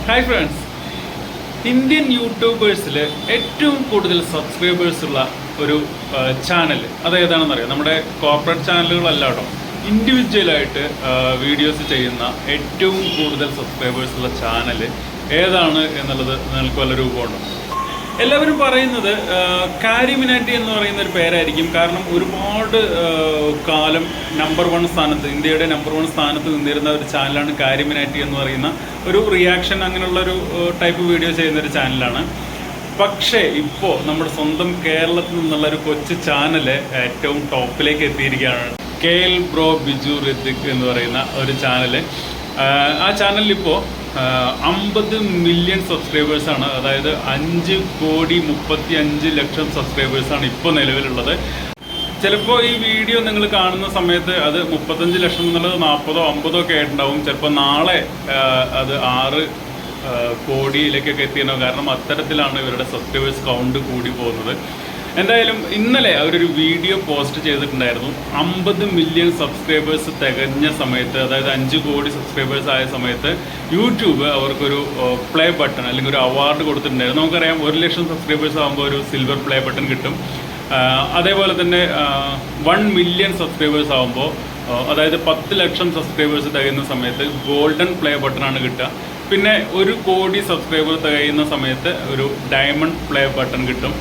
Hi friends, Indian യൂട്യൂബേഴ്സിൽ ഏറ്റവും കൂടുതൽ subscribers ഉള്ള ഒരു ചാനൽ അതേതാണെന്നറിയാം. നമ്മുടെ കോർപ്പറേറ്റ് ചാനലുകളല്ല കേട്ടോ, ഇൻഡിവിജ്വലായിട്ട് വീഡിയോസ് ചെയ്യുന്ന ഏറ്റവും കൂടുതൽ സബ്സ്ക്രൈബേഴ്സ് ഉള്ള ചാനൽ ഏതാണ് എന്നുള്ളത് നിങ്ങൾക്ക് വല്ല രൂപമുണ്ടോ? എല്ലാവരും പറയുന്നത് കാരി മിനാറ്റി എന്ന് പറയുന്ന ഒരു പേരായിരിക്കും. കാരണം ഒരുപാട് കാലം നമ്പർ 1 സ്ഥാനത്ത്, ഇന്ത്യയുടെ നമ്പർ 1 സ്ഥാനത്ത് നിന്നിരുന്ന ഒരു ചാനലാണ് കാരി മിനാറ്റി എന്ന് പറയുന്ന ഒരു റിയാക്ഷൻ അങ്ങനെയുള്ളൊരു ടൈപ്പ് വീഡിയോ ചെയ്യുന്ന ഒരു ചാനലാണ്. പക്ഷേ ഇപ്പോൾ നമ്മുടെ സ്വന്തം കേരളത്തിൽ നിന്നുള്ള ഒരു കൊച്ചു ചാനൽ ഏറ്റവും ടോപ്പിലേക്ക് എത്തിയിരിക്കുകയാണ്. KL ബ്രോ ബിജു ഋതിക് എന്ന് പറയുന്ന ഒരു ചാനൽ. ആ ചാനലിലിപ്പോൾ 50 മില്യൺ സബ്സ്ക്രൈബേഴ്സാണ്. അതായത് 5,35,00,000 സബ്സ്ക്രൈബേഴ്സാണ് ഇപ്പോൾ നിലവിലുള്ളത്. ചിലപ്പോൾ ഈ വീഡിയോ നിങ്ങൾ കാണുന്ന സമയത്ത് അത് 35 ലക്ഷം എന്നുള്ളത് 40 50 ഒക്കെ ആയിട്ടുണ്ടാവും. ചിലപ്പോൾ നാളെ അത് 6 കോടിയിലേക്കൊക്കെ എത്തിയിട്ടുണ്ടാവും. കാരണം അത്തരത്തിലാണ് ഇവരുടെ സബ്സ്ക്രൈബേഴ്സ് കൗണ്ട് കൂടി പോകുന്നത്. എന്തായാലും ഇന്നലെ അവരൊരു വീഡിയോ പോസ്റ്റ് ചെയ്തിട്ടുണ്ടായിരുന്നു. 50 മില്യൺ സബ്സ്ക്രൈബേഴ്സ് തികഞ്ഞ സമയത്ത്, അതായത് 5 കോടി സബ്സ്ക്രൈബേഴ്സ് ആയ സമയത്ത് യൂട്യൂബ് അവർക്കൊരു പ്ലേ ബട്ടൺ അല്ലെങ്കിൽ ഒരു അവാർഡ് കൊടുത്തിട്ടുണ്ടായിരുന്നു. നമുക്കറിയാം 1 ലക്ഷം സബ്സ്ക്രൈബേഴ്സ് ആകുമ്പോൾ ഒരു സിൽവർ പ്ലേ ബട്ടൺ കിട്ടും. അതേപോലെ തന്നെ 1 മില്യൺ സബ്സ്ക്രൈബേഴ്സ് ആകുമ്പോൾ, അതായത് 10 ലക്ഷം സബ്സ്ക്രൈബേഴ്സ് തികയുന്ന സമയത്ത് ഗോൾഡൻ പ്ലേ ബട്ടണാണ് കിട്ടുക. പിന്നെ 1 കോടി സബ്സ്ക്രൈബർ തികയുന്ന സമയത്ത് ഒരു ഡയമണ്ട് പ്ലേ ബട്ടൺ കിട്ടും.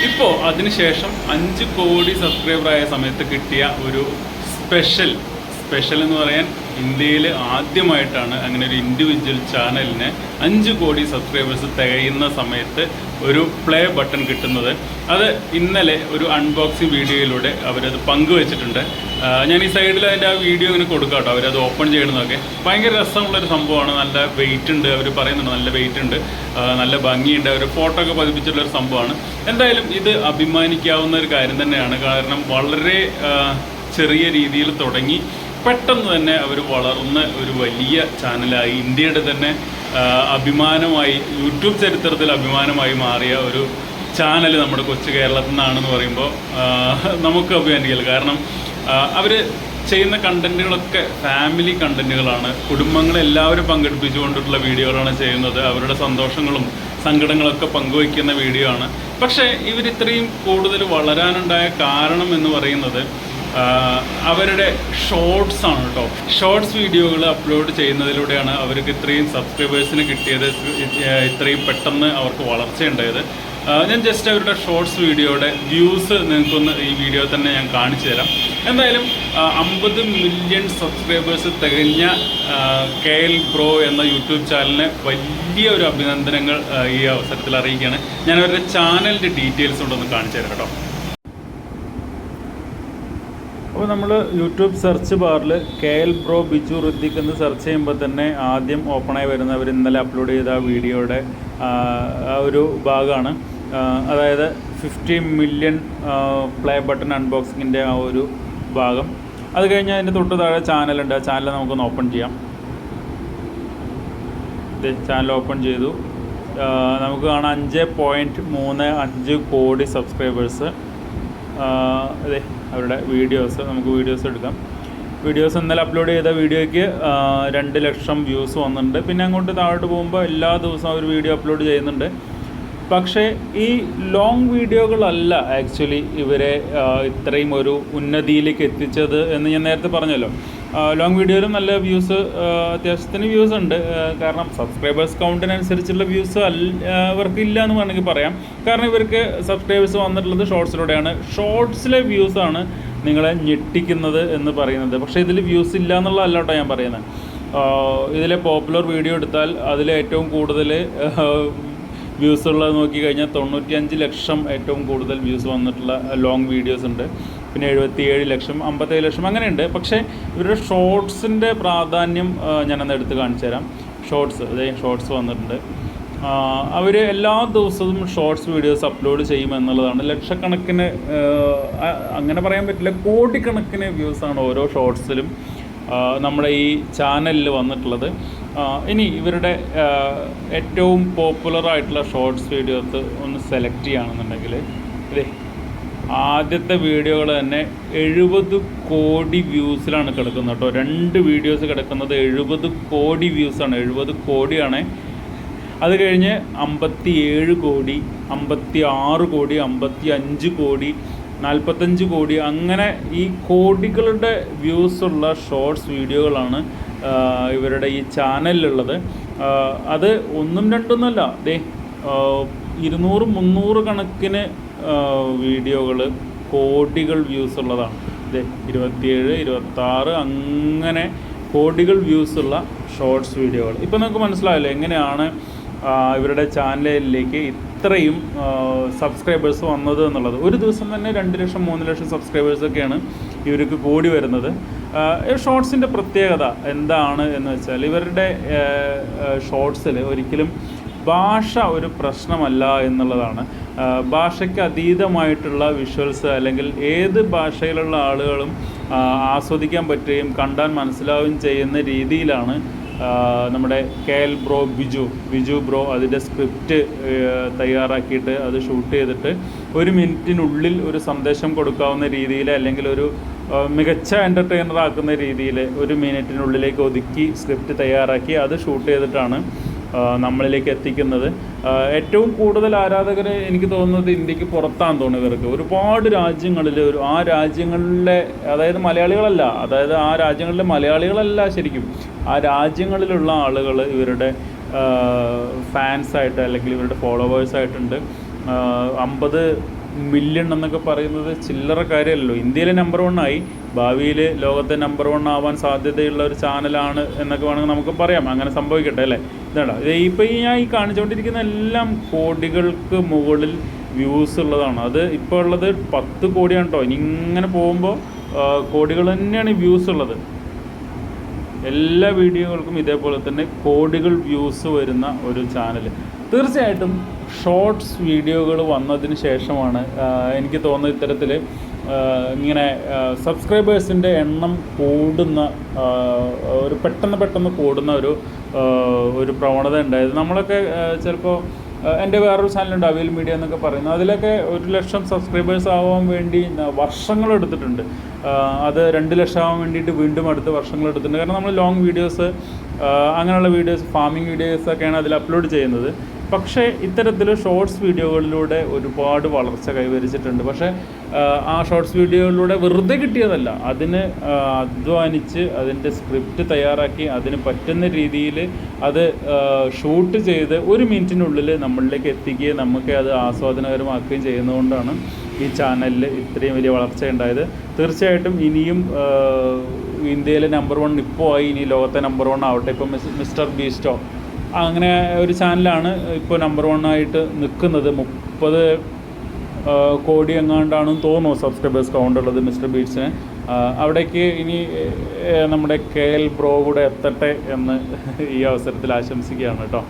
ഇപ്പോൾ അതിനുശേഷം 5 കോടി സബ്സ്ക്രൈബർ ആയ സമയത്ത് കിട്ടിയ ഒരു സ്പെഷ്യൽ എന്ന് പറയാൻ ഇന്ത്യയിൽ ആദ്യമായിട്ടാണ് അങ്ങനെ ഒരു ഇൻഡിവിജ്വൽ ചാനലിന് 5 കോടി സബ്സ്ക്രൈബേഴ്സ് തികയുന്ന സമയത്ത് ഒരു പ്ലേ ബട്ടൺ കിട്ടുന്നത്. അത് ഇന്നലെ ഒരു അൺബോക്സിങ് വീഡിയോയിലൂടെ അവരത് പങ്കുവെച്ചിട്ടുണ്ട്. ഞാൻ ഈ സൈഡിൽ അതിൻ്റെ ആ വീഡിയോ ഇങ്ങനെ കൊടുക്കാം കേട്ടോ. അവരത് ഓപ്പൺ ചെയ്യണമെന്നൊക്കെ ഭയങ്കര രസമുള്ളൊരു സംഭവമാണ്. നല്ല വെയിറ്റ് ഉണ്ട്, അവർ പറയുന്നുണ്ട് നല്ല വെയിറ്റ് ഉണ്ട്, നല്ല ഭംഗിയുണ്ട്. അവർ ഫോട്ടോ ഒക്കെ പതിപ്പിച്ചിട്ടുള്ളൊരു സംഭവമാണ്. എന്തായാലും ഇത് അഭിമാനിക്കാവുന്ന ഒരു കാര്യം തന്നെയാണ്. കാരണം വളരെ ചെറിയ രീതിയിൽ തുടങ്ങി പെട്ടെന്ന് തന്നെ അവർ വളർന്ന് ഒരു വലിയ ചാനലായി, ഇന്ത്യയുടെ തന്നെ അഭിമാനമായി, യൂട്യൂബ് ചരിത്രത്തിൽ അഭിമാനമായി മാറിയ ഒരു ചാനൽ നമ്മുടെ കൊച്ചു കേരളത്തിൽ നിന്നാണെന്ന് പറയുമ്പോൾ നമുക്ക് അഭിമാനിക്കില്ല. കാരണം അവർ ചെയ്യുന്ന കണ്ടൻറ്റുകളൊക്കെ ഫാമിലി കണ്ടൻറ്റുകളാണ്. കുടുംബങ്ങളെല്ലാവരും പങ്കെടുപ്പിച്ചുകൊണ്ടിട്ടുള്ള വീഡിയോകളാണ് ചെയ്യുന്നത്. അവരുടെ സന്തോഷങ്ങളും സങ്കടങ്ങളൊക്കെ പങ്കുവയ്ക്കുന്ന വീഡിയോ ആണ്. പക്ഷേ ഇവരിത്രയും കൂടുതൽ വളരാനുണ്ടായ കാരണം എന്ന് പറയുന്നത് അവരുടെ ഷോർട്സ് ആണ് കേട്ടോ. ഷോർട്സ് വീഡിയോകൾ അപ്ലോഡ് ചെയ്യുന്നതിലൂടെയാണ് അവർക്ക് ഇത്രയും സബ്സ്ക്രൈബേഴ്സിന് കിട്ടിയത്, ഇത്രയും പെട്ടെന്ന് അവർക്ക് വളർച്ചയുണ്ടായത്. ഞാൻ ജസ്റ്റ് അവരുടെ ഷോർട്സ് വീഡിയോയുടെ വ്യൂസ് നിങ്ങൾക്കൊന്ന് ഈ വീഡിയോ തന്നെ ഞാൻ കാണിച്ചു തരാം. എന്തായാലും 50 മില്യൺ സബ്സ്ക്രൈബേഴ്സ് തികഞ്ഞ KL ബ്രോ എന്ന യൂട്യൂബ് ചാനലിന് വലിയ ഒരു അഭിനന്ദനങ്ങൾ ഈ അവസരത്തിൽ അറിയിക്കുകയാണ്. ഞാൻ അവരുടെ ചാനലിൻ്റെ ഡീറ്റെയിൽസ് കൊണ്ടൊന്ന് കാണിച്ചു തരാം കേട്ടോ. അപ്പോൾ നമ്മൾ യൂട്യൂബ് സെർച്ച് ബാറിൽ KL ബ്രോ ബിജു ഋതിക് എന്ന് സെർച്ച് ചെയ്യുമ്പോൾ തന്നെ ആദ്യം ഓപ്പണായി വരുന്നവർ ഇന്നലെ അപ്ലോഡ് ചെയ്ത ആ വീഡിയോയുടെ ആ ഒരു ഭാഗമാണ്. അതായത് 50 മില്യൺ പ്ലേ ബട്ടൺ അൺബോക്സിങ്ങിൻ്റെ ആ ഒരു ഭാഗം. അത് കഴിഞ്ഞ് അതിൻ്റെ തൊട്ട് താഴെ ചാനലുണ്ട്. ആ ചാനൽ നമുക്കൊന്ന് ഓപ്പൺ ചെയ്യാം. ചാനൽ ഓപ്പൺ ചെയ്തു. നമുക്ക് കാണാം 5.35 കോടി സബ്സ്ക്രൈബേഴ്സ്. അതെ, അവരുടെ വീഡിയോസ്, നമുക്ക് വീഡിയോസ് എടുക്കാം. വീഡിയോസ് ഇന്നലെ അപ്ലോഡ് ചെയ്ത വീഡിയോയ്ക്ക് 2 ലക്ഷം വ്യൂസ് വന്നിട്ടുണ്ട്. പിന്നെ അങ്ങോട്ട് താഴോട്ട് പോകുമ്പോൾ എല്ലാ ദിവസവും അവർ വീഡിയോ അപ്ലോഡ് ചെയ്യുന്നുണ്ട്. പക്ഷേ ഈ ലോങ് വീഡിയോകളല്ല ആക്ച്വലി ഇവരെ ഇത്രയും ഒരു ഉന്നതിയിലേക്ക് എത്തിച്ചത് എന്ന് ഞാൻ നേരത്തെ പറഞ്ഞല്ലോ. ലോങ് വീഡിയോയിലും നല്ല വ്യൂസ്, അത്യാവശ്യത്തിന് വ്യൂസ് ഉണ്ട്. കാരണം സബ്സ്ക്രൈബേഴ്സ് കൗണ്ടിനനുസരിച്ചുള്ള വ്യൂസ് അവർക്ക് ഇല്ല എന്ന് വേണമെങ്കിൽ പറയാം. കാരണം ഇവർക്ക് സബ്സ്ക്രൈബേഴ്സ് വന്നിട്ടുള്ളത് ഷോർട്സിലൂടെയാണ്. ഷോർട്സിലെ വ്യൂസാണ് നിങ്ങളെ ഞെട്ടിക്കുന്നത് എന്ന് പറയുന്നത്. പക്ഷേ ഇതിൽ വ്യൂസ് ഇല്ല എന്നുള്ളതല്ല കേട്ടോ ഞാൻ പറയുന്നത്. ഇതിലെ പോപ്പുലർ വീഡിയോ എടുത്താൽ അതിൽ ഏറ്റവും കൂടുതൽ വ്യൂസ് ഉള്ളത് നോക്കിക്കഴിഞ്ഞാൽ 95 ലക്ഷം ഏറ്റവും കൂടുതൽ വ്യൂസ് വന്നിട്ടുള്ള ലോങ് വീഡിയോസ് ഉണ്ട്. പിന്നെ 77 ലക്ഷം, 57 ലക്ഷം അങ്ങനെയുണ്ട്. പക്ഷേ ഇവരുടെ ഷോർട്സിൻ്റെ പ്രാധാന്യം ഞാനന്ന് എടുത്ത് കാണിച്ചു തരാം. ഷോർട്സ് വന്നിട്ടുണ്ട്. അവർ എല്ലാ ദിവസവും ഷോർട്സ് വീഡിയോസ് അപ്ലോഡ് ചെയ്യുമെന്നുള്ളതാണ്. ലക്ഷക്കണക്കിന്, അങ്ങനെ പറയാൻ പറ്റില്ല, കോടിക്കണക്കിന് വ്യൂസാണ് ഓരോ ഷോർട്സിലും നമ്മുടെ ഈ ചാനലിൽ വന്നിട്ടുള്ളത്. ഇനി ഇവരുടെ ഏറ്റവും പോപ്പുലറായിട്ടുള്ള ഷോർട്സ് വീഡിയോസ് ഒന്ന് സെലക്ട് ചെയ്യുകയാണെന്നുണ്ടെങ്കിൽ ആദ്യത്തെ വീഡിയോകൾ തന്നെ 70 കോടി വ്യൂസിലാണ് കിടക്കുന്നത് കേട്ടോ. 2 വീഡിയോസ് കിടക്കുന്നത് 70 കോടി വ്യൂസാണ്. 70 കോടിയാണ് അത് കഴിഞ്ഞ് 57 കോടി, 56 കോടി, 55 കോടി, 45 കോടി, അങ്ങനെ ഈ കോടികളുടെ വ്യൂസുള്ള ഷോർട്സ് വീഡിയോകളാണ് ഇവരുടെ ഈ ചാനലിലുള്ളത്. അത് ഒന്നും രണ്ടൊന്നുമല്ല, 200-300 കണക്കിന് വീഡിയോകൾ കോടികൾ വ്യൂസ് ഉള്ളതാണ്. 27, 26 അങ്ങനെ കോടികൾ വ്യൂസുള്ള ഷോർട്സ് വീഡിയോകൾ. ഇപ്പം നമുക്ക് മനസ്സിലായല്ലോ എങ്ങനെയാണ് ഇവരുടെ ചാനലിലേക്ക് ഇത്രയും സബ്സ്ക്രൈബേഴ്സ് വന്നത് എന്നുള്ളത്. ഒരു ദിവസം തന്നെ 2 ലക്ഷം 3 ലക്ഷം സബ്സ്ക്രൈബേഴ്സൊക്കെയാണ് ഇവർക്ക് കൂടി വരുന്നത്. ഷോർട്സിൻ്റെ പ്രത്യേകത എന്താണ് എന്ന് വെച്ചാൽ ഇവരുടെ ഷോർട്സിൽ ഒരിക്കലും ഭാഷ ഒരു പ്രശ്നമല്ല എന്നുള്ളതാണ്. ഭാഷയ്ക്ക് അതീതമായിട്ടുള്ള വിഷ്വൽസ്, അല്ലെങ്കിൽ ഏത് ഭാഷയിലുള്ള ആളുകളും ആസ്വദിക്കാൻ പറ്റുകയും കണ്ടാൽ മനസ്സിലാവുകയും ചെയ്യുന്ന രീതിയിലാണ് നമ്മുടെ KL ബ്രോ ബിജു ബ്രോ അതിൻ്റെ സ്ക്രിപ്റ്റ് തയ്യാറാക്കിയിട്ട് അത് ഷൂട്ട് ചെയ്തിട്ട് 1 മിനിറ്റിനുള്ളിൽ ഒരു സന്ദേശം കൊടുക്കാവുന്ന രീതിയിൽ, അല്ലെങ്കിൽ ഒരു മികച്ച എൻ്റർടൈനർ ആക്കുന്ന രീതിയിൽ 1 മിനിറ്റിനുള്ളിലേക്ക് ഒതുക്കി സ്ക്രിപ്റ്റ് തയ്യാറാക്കി അത് ഷൂട്ട് ചെയ്തിട്ടാണ് നമ്മളിലേക്ക് എത്തിക്കുന്നത്. ഏറ്റവും കൂടുതൽ ആരാധകർ എനിക്ക് തോന്നുന്നത് ഇന്ത്യക്ക് പുറത്താന്ന് തോന്നുന്നു. ഇവർക്ക് ഒരുപാട് രാജ്യങ്ങളിൽ, ആ രാജ്യങ്ങളിലെ, അതായത് മലയാളികളല്ല, അതായത് ആ രാജ്യങ്ങളിലെ മലയാളികളല്ല, ശരിക്കും ആ രാജ്യങ്ങളിലുള്ള ആളുകൾ ഇവരുടെ ഫാൻസായിട്ട് അല്ലെങ്കിൽ ഇവരുടെ ഫോളോവേഴ്സായിട്ടുണ്ട്. 50 മില്യൺ എന്നൊക്കെ പറയുന്നത് ചില്ലറ കാര്യമല്ലല്ലോ. ഇന്ത്യയിലെ നമ്പർ 1 ആയി, ഭാവിയിൽ ലോകത്തെ നമ്പർ 1 ആവാൻ സാധ്യതയുള്ള ഒരു ചാനലാണ് എന്നൊക്കെ വേണമെങ്കിൽ നമുക്ക് പറയാം. അങ്ങനെ സംഭവിക്കട്ടെ അല്ലേ. ഇതാണോ ഇപ്പോൾ ഞാൻ ഈ കാണിച്ചുകൊണ്ടിരിക്കുന്ന എല്ലാം കോടികൾക്ക് മുകളിൽ വ്യൂസ് ഉള്ളതാണ്. അത് ഇപ്പോൾ ഉള്ളത് 10 കോടിയാണ് കേട്ടോ. ഇനി ഇങ്ങനെ പോകുമ്പോൾ കോടികൾ തന്നെയാണ് ഈ വ്യൂസ് ഉള്ളത്. എല്ലാ വീഡിയോകൾക്കും ഇതേപോലെ തന്നെ കോടികൾ വ്യൂസ് വരുന്ന ഒരു ചാനൽ. തീർച്ചയായിട്ടും ഷോർട്സ് വീഡിയോകൾ വന്നതിന് ശേഷമാണ് എനിക്ക് തോന്നുന്നത് ഇത്തരത്തിൽ ഇങ്ങനെ സബ്സ്ക്രൈബേഴ്സിൻ്റെ എണ്ണം കൂടുന്ന ഒരു പെട്ടെന്ന് കൂടുന്ന ഒരു പ്രവണത ഉണ്ടായത്. നമ്മളൊക്കെ ചിലപ്പോൾ എൻ്റെ വേറൊരു ചാനലുണ്ട് അവിയൽ മീഡിയ എന്നൊക്കെ പറയുന്നത്, അതിലൊക്കെ 1 ലക്ഷം സബ്സ്ക്രൈബേഴ്സ് ആവാൻ വേണ്ടി വർഷങ്ങളെടുത്തിട്ടുണ്ട്. അത് 2 ലക്ഷം ആവാൻ വേണ്ടിയിട്ട് വീണ്ടും അടുത്ത് വർഷങ്ങളെടുത്തിട്ടുണ്ട്. കാരണം നമ്മൾ ലോങ് വീഡിയോസ്, അങ്ങനെയുള്ള വീഡിയോസ്, ഫാമിംഗ് വീഡിയോസൊക്കെയാണ് അതിൽ അപ്ലോഡ് ചെയ്യുന്നത്. പക്ഷേ ഇത്തരത്തിൽ ഷോർട്സ് വീഡിയോകളിലൂടെ ഒരുപാട് വളർച്ച കൈവരിച്ചിട്ടുണ്ട്. പക്ഷേ ആ ഷോർട്സ് വീഡിയോകളിലൂടെ വെറുതെ കിട്ടിയതല്ല, അതിന് അധ്വാനിച്ച് അതിൻ്റെ സ്ക്രിപ്റ്റ് തയ്യാറാക്കി അതിന് പറ്റുന്ന രീതിയിൽ അത് ഷൂട്ട് ചെയ്ത് 1 മിനിറ്റിനുള്ളിൽ നമ്മളിലേക്ക് എത്തിക്കുകയും നമുക്ക് അത് ആസ്വാദനകരമാക്കുകയും ചെയ്യുന്നതുകൊണ്ടാണ് ഈ ചാനലിൽ ഇത്രയും വലിയ വളർച്ച ഉണ്ടായത്. തീർച്ചയായിട്ടും ഇനിയും ഇന്ത്യയിലെ നമ്പർ 1 ഇപ്പോൾ ആയി, ഇനി ലോകത്തെ നമ്പർ 1 ആവട്ടെ. ഇപ്പം മിസ്റ്റർ ബീസ്റ്റോ അങ്ങനെ ഒരു ചാനലാണ് ഇപ്പോൾ നമ്പർ 1 ആയിട്ട് നിൽക്കുന്നത്. 30 കോടി എങ്ങാണ്ടാണെന്ന് തോന്നുന്നു സബ്സ്ക്രൈബേഴ്സ് കൗണ്ട് ഉള്ളത് മിസ്റ്റർ ബീറ്റ്സിന്. അവിടേക്ക് ഇനി നമ്മുടെ KL ബ്രോ കൂടെ എത്തട്ടെ എന്ന് ഈ അവസരത്തിൽ ആശംസിക്കുകയാണ് കേട്ടോ.